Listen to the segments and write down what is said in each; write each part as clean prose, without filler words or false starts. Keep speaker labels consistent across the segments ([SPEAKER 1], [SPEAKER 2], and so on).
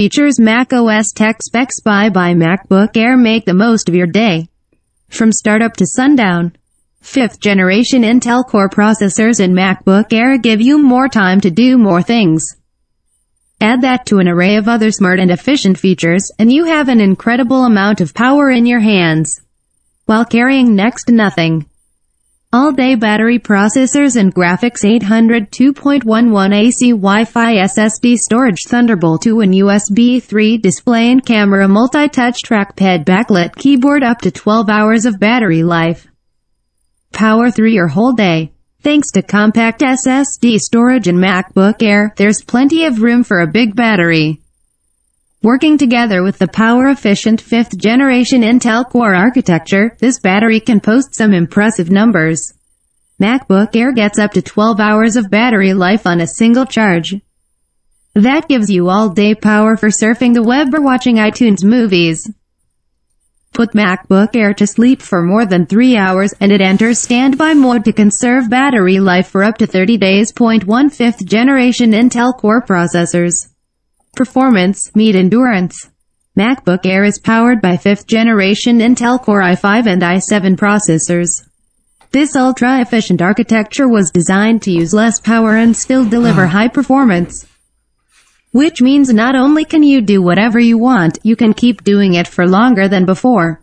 [SPEAKER 1] Features macOS Tech Specs by MacBook Air. Make the most of your day, from startup to sundown. 5th generation Intel Core processors in MacBook Air give you more time to do more things. Add that to an array of other smart and efficient features, and you have an incredible amount of power in your hands, while carrying next to nothing. All-day battery processors and graphics, 800 2.11 AC Wi-Fi SSD storage, Thunderbolt 2 and USB 3 display and camera, multi-touch trackpad, backlit keyboard, up to 12 hours of battery life. Power through your whole day. Thanks to compact SSD storage in MacBook Air, there's plenty of room for a big battery. Working together with the power-efficient 5th generation Intel Core architecture, this battery can post some impressive numbers. MacBook Air gets up to 12 hours of battery life on a single charge. That gives you all-day power for surfing the web or watching iTunes movies. Put MacBook Air to sleep for more than 3 hours, and it enters standby mode to conserve battery life for up to 30 days. 1 5th generation Intel Core processors. Performance meet endurance. MacBook Air is powered by 5th generation Intel Core i5 and i7 processors. This ultra-efficient architecture was designed to use less power and still deliver high performance. Which means not only can you do whatever you want, you can keep doing it for longer than before.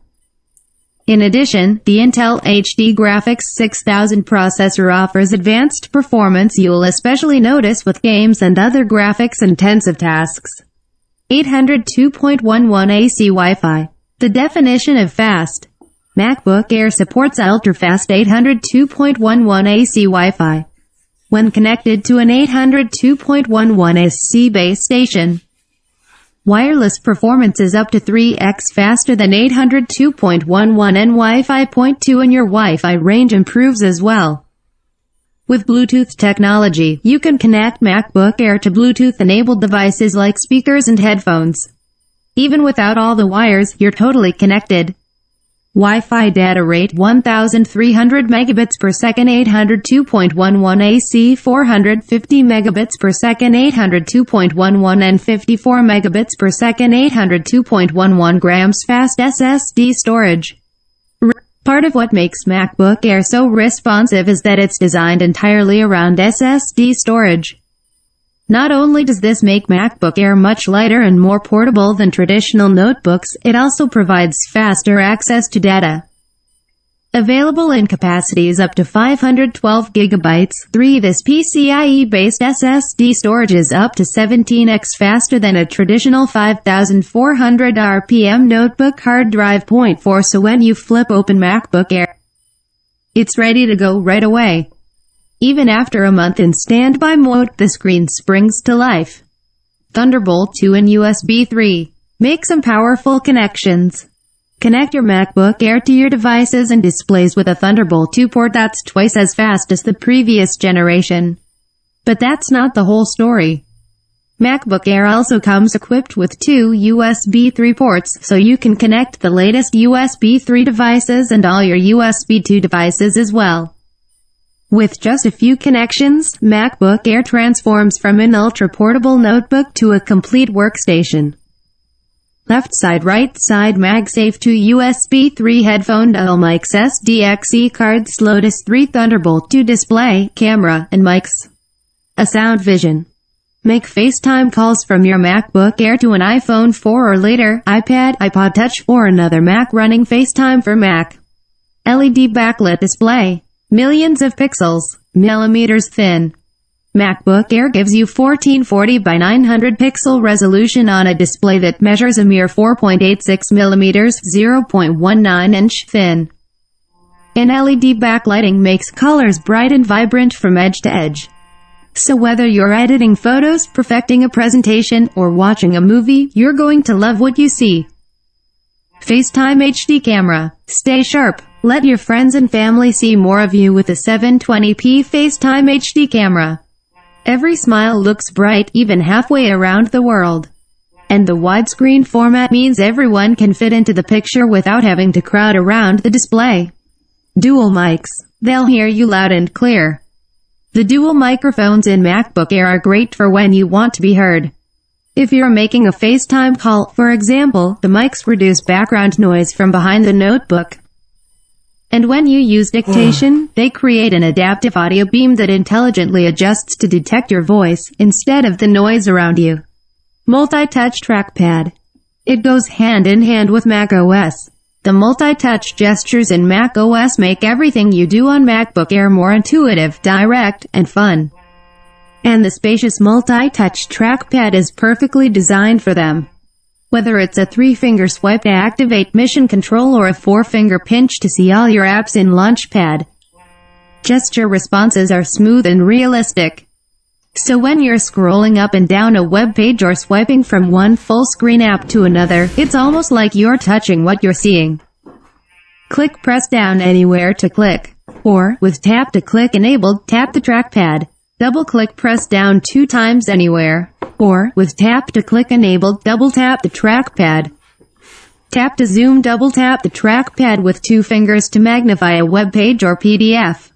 [SPEAKER 1] In addition, the Intel HD Graphics 6000 processor offers advanced performance you'll especially notice with games and other graphics-intensive tasks. 800 2.11 AC Wi-Fi. The definition of fast. MacBook Air supports ultra-fast 800 2.11 AC Wi-Fi when connected to an 800 2.11 AC base station. Wireless performance is up to 3x faster than 800 2.11 and Wi-Fi 0.2, and your Wi-Fi range improves as well. With Bluetooth technology, you can connect MacBook Air to Bluetooth-enabled devices like speakers and headphones. Even without all the wires, you're totally connected. Wi-Fi data rate 1300 megabits per second, 800 2.11 AC, 450 megabits per second, 800 2.11 and 54 megabits per second, 800 2.11 grams fast SSD storage. Part of what makes MacBook Air so responsive is that it's designed entirely around SSD storage. Not only does this make MacBook Air much lighter and more portable than traditional notebooks, it also provides faster access to data. Available in capacities up to 512 gigabytes. 3. This PCIe-based SSD storage is up to 17x faster than a traditional 5400 RPM notebook hard drive. 4. So when you flip open MacBook Air, it's ready to go right away. Even after a month in standby mode, the screen springs to life. Thunderbolt 2 and USB 3. Make some powerful connections. Connect your MacBook Air to your devices and displays with a Thunderbolt 2 port that's twice as fast as the previous generation. But that's not the whole story. MacBook Air also comes equipped with 2 USB 3 ports, so you can connect the latest USB 3 devices and all your USB 2 devices as well. With just a few connections, MacBook Air transforms from an ultra-portable notebook to a complete workstation. Left side, right side, MagSafe 2 USB 3 headphone, dual mics, SDXC cards, Lotus 3 Thunderbolt 2 display, camera, and mics. A sound vision. Make FaceTime calls from your MacBook Air to an iPhone 4 or later, iPad, iPod Touch, or another Mac running FaceTime for Mac. LED backlit display. Millions of pixels, millimeters thin. MacBook Air gives you 1440 by 900 pixel resolution on a display that measures a mere 4.86 millimeters, 0.19 inch thin. And LED backlighting makes colors bright and vibrant from edge to edge. So whether you're editing photos, perfecting a presentation, or watching a movie, you're going to love what you see. FaceTime HD camera. Stay sharp. Let your friends and family see more of you with a 720p FaceTime HD camera. Every smile looks bright, even halfway around the world. And the widescreen format means everyone can fit into the picture without having to crowd around the display. Dual mics. They'll hear you loud and clear. The dual microphones in MacBook Air are great for when you want to be heard. If you're making a FaceTime call, for example, the mics reduce background noise from behind the notebook. And when you use dictation, they create an adaptive audio beam that intelligently adjusts to detect your voice, instead of the noise around you. Multi-touch trackpad. It goes hand in hand with macOS. The multi-touch gestures in macOS make everything you do on MacBook Air more intuitive, direct, and fun. And the spacious multi-touch trackpad is perfectly designed for them. Whether it's a 3-finger swipe to activate Mission Control or a 4-finger pinch to see all your apps in Launchpad, gesture responses are smooth and realistic. So when you're scrolling up and down a web page or swiping from one full-screen app to another, it's almost like you're touching what you're seeing. Click press down anywhere to click. Or, with tap to click enabled, tap the trackpad. Double-click press down 2 times anywhere. Or, with tap to click enabled, double-tap the trackpad. Tap to zoom, double-tap the trackpad with 2 fingers to magnify a web page or PDF.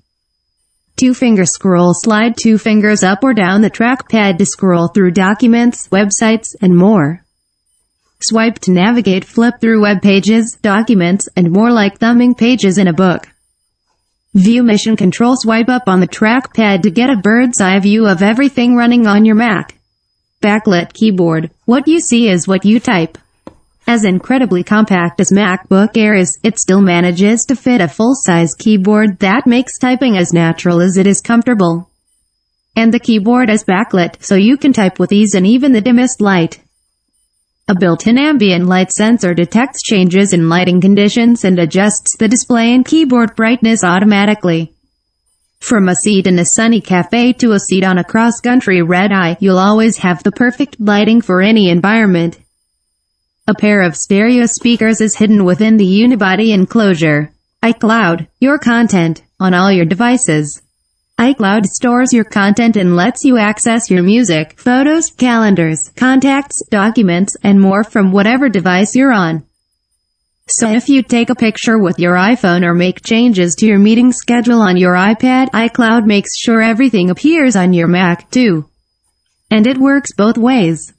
[SPEAKER 1] 2-finger scroll, slide 2 fingers up or down the trackpad to scroll through documents, websites, and more. Swipe to navigate, flip through web pages, documents, and more like thumbing pages in a book. View Mission Control, swipe up on the trackpad to get a bird's eye view of everything running on your Mac. Backlit keyboard. What you see is what you type. As incredibly compact as MacBook Air is, it still manages to fit a full-size keyboard that makes typing as natural as it is comfortable. And the keyboard is backlit, so you can type with ease in even the dimmest light. A built-in ambient light sensor detects changes in lighting conditions and adjusts the display and keyboard brightness automatically. From a seat in a sunny cafe to a seat on a cross-country red-eye, you'll always have the perfect lighting for any environment. A pair of stereo speakers is hidden within the unibody enclosure. iCloud, your content, on all your devices. iCloud stores your content and lets you access your music, photos, calendars, contacts, documents, and more from whatever device you're on. So if you take a picture with your iPhone or make changes to your meeting schedule on your iPad, iCloud makes sure everything appears on your Mac too. And it works both ways.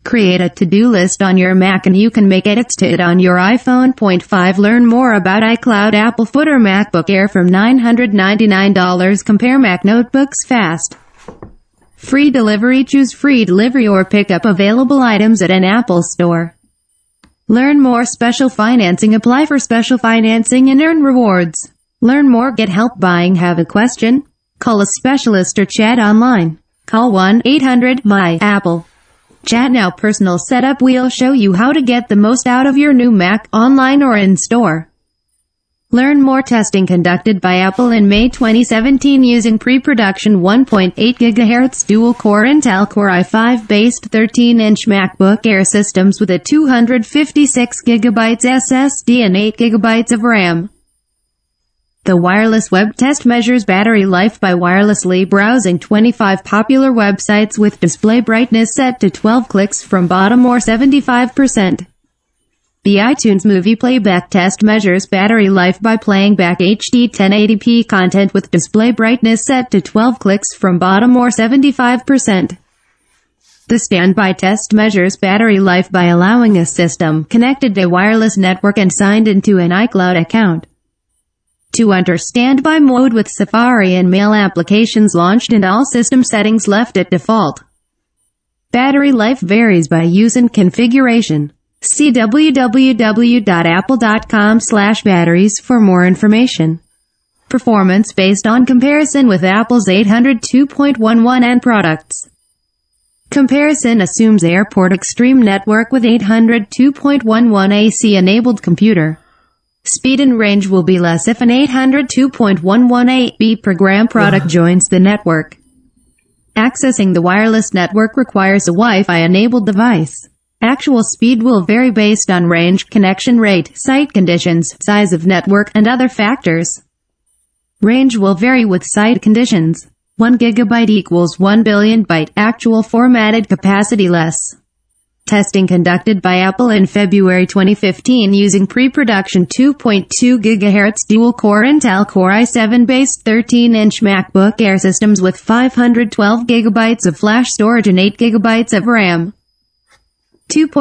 [SPEAKER 1] Create a to-do list on your Mac and you can make edits to it on your iPhone. 5. Learn more about iCloud, Apple Foot or MacBook Air from $999. Compare Mac notebooks fast. Free delivery. Choose free delivery or pick up available items at an Apple store. Learn more. Special financing. Apply for special financing and earn rewards. Learn more. Get help buying. Have a question? Call a specialist or chat online. Call 1-800-MY-APPLE. Chat now. Personal setup. We'll show you how to get the most out of your new Mac, online or in store. Learn more. Testing conducted by Apple in May 2017 using pre-production 1.8 GHz dual-core Intel Core i5-based 13-inch MacBook Air systems with a 256 GB SSD and 8 GB of RAM. The wireless web test measures battery life by wirelessly browsing 25 popular websites with display brightness set to 12 clicks from bottom or 75%. The iTunes movie playback test measures battery life by playing back HD 1080p content with display brightness set to 12 clicks from bottom or 75%. The standby test measures battery life by allowing a system connected to a wireless network and signed into an iCloud account to enter standby mode with Safari and Mail applications launched and all system settings left at default. Battery life varies by use and configuration. See www.apple.com/batteries for more information. Performance based on comparison with Apple's 802.11n products. Comparison assumes Airport Extreme Network with 802.11 AC enabled computer. Speed and range will be less if an 802.118b program product joins the network. Accessing the wireless network requires a Wi-Fi enabled device. Actual speed will vary based on range, connection rate, site conditions, size of network, and other factors. Range will vary with site conditions. 1 GB equals 1 billion byte. Actual formatted capacity less. Testing conducted by Apple in February 2015 using pre-production 2.2 GHz dual-core Intel Core i7-based 13-inch MacBook Air systems with 512 GB of flash storage and 8 GB of RAM. 2.5